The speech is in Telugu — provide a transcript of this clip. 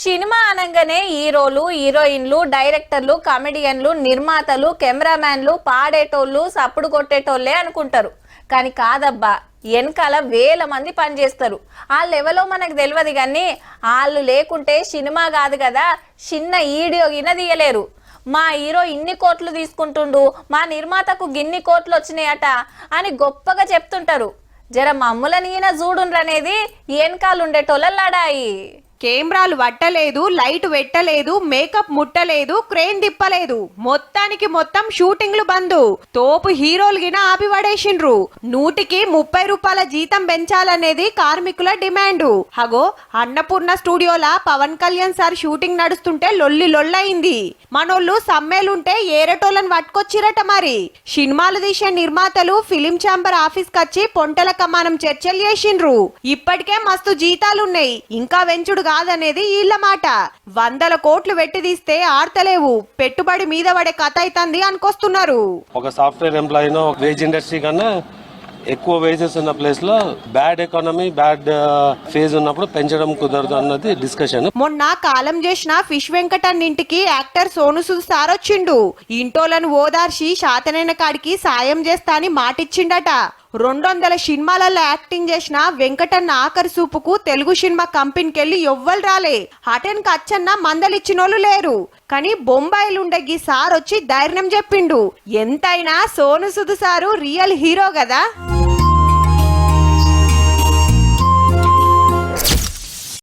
సినిమా అనగానే హీరోలు హీరోయిన్లు డైరెక్టర్లు కమెడియన్లు నిర్మాతలు కెమెరామ్యాన్లు పాడేటోళ్ళు సప్పుడు కొట్టేటోళ్ళే అనుకుంటారు. కానీ కాదబ్బా, వెనకాల వేల మంది పనిచేస్తారు. వాళ్ళు ఎవరో మనకు తెలియదు, కానీ వాళ్ళు లేకుంటే సినిమా కాదు కదా, చిన్న వీడియో గిన తీయలేరు. మా హీరో ఇన్ని కోట్లు తీసుకుంటుండు, మా నిర్మాతకు గిన్ని కోట్లు వచ్చినాయట అని గొప్పగా చెప్తుంటారు. జర మమ్ములని ఈయన చూడుండ్రనేది వెనకాల ఉండేటోళ్ళ లడాయి. కెమెరాలు వట్టలేదు, లైట్ పెట్టలేదు, మేకప్ ముట్టలేదు, క్రేన్ తిప్పలేదు, మొత్తానికి మొత్తం షూటింగ్లు బంద్. తోపు హీరోలు గిన ఆపిపడేసిండ్రు. 100కి 30 రూపాయల జీతం పెంచాలనేది కార్మికుల డిమాండ్. హగో అన్నపూర్ణ స్టూడియోలా పవన్ కళ్యాణ్ సార్ షూటింగ్ నడుస్తుంటే లొల్లి లొల్లయింది. మనోళ్ళు సమ్మెలుంటే ఏరటోళ్ళని పట్టుకొచ్చిరట. మరి సినిమాలు తీసే నిర్మాతలు ఫిలిం ఛాంబర్ ఆఫీస్ కచ్చి పొంటల కమానం చర్చలు చేసిండ్రు. ఇప్పటికే మస్తు జీతాలున్నాయి, ఇంకా వెంచుడు కాదనేది వీళ్ళ మాట. 100 కోట్లు వెట్టి తీస్తే ఆడతలేవు, పెట్టుబడి మీద పడే కథ అవుతుంది అనుకొస్తున్నారు. ఒక సాఫ్ట్వేర్ ఎంప్లాయీనో వేజ్ ఇండస్ట్రీ కన్నా ఎక్కువ వేజెస్ ఉన్న ప్లేస్ లో బ్యాడ్ ఎకానమీ బ్యాడ్ ఫేజ్ ఉన్నప్పుడు పెంచడం కుదరదు అన్నది డిస్కషన్. మొన్న కాలం చేసిన ఫిష్ వెంకటన్ ఇంటికి యాక్టర్ సోను సూద్ సార్ వచ్చిండు. ఇంటోలను ఓదార్చి శాతనైన కాడికి సాయం చేస్తా అని మాటిచ్చిండట. 200 సినిమాలలో యాక్టింగ్ చేసిన వెంకటన్న ఆఖరి సూపుకు తెలుగు సినిమా కంపెనీకి వెళ్ళి ఎవ్వరు రాలే. అటెన్ కచ్చన్న మందలిచ్చినోళ్ళు లేరు. కానీ బొంబాయిలుండే గీ సార్ వచ్చి ధైర్యం చెప్పిండు. ఎంతైనా Sonu Sood sir real hero కదా.